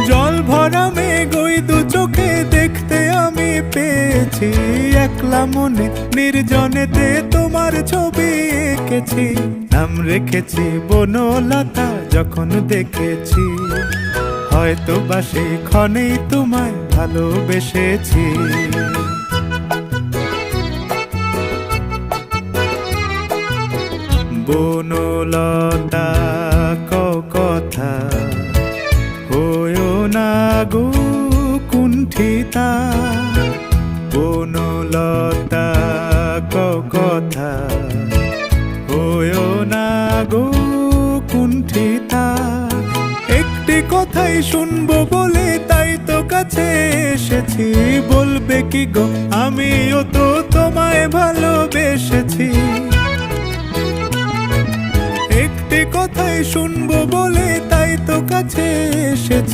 জল ভরা মেঘ ওই দু চোখে দেখতে আমি পেয়েছি, একলা মনে নির্জনেতে তোমার ছবি এঁকেছি। নাম রেখেছি বনলতা যখন দেখেছি, হয়তো বা সেই ক্ষণেই তোমায় ভালোবেসেছি। বনলতা কথা হয়ো না গো কুণ্ঠিতা, বনলতা কথা হয়ো না গো কুণ্ঠিতা। একটি কথাই শুনবো বলে তাই তো কাছে এসেছি, বলবে কি গো আমিও তো তোমায় ভালোবেসেছি। একটি কথাই শুনবো বলে তাই তো কাছে এসেছি।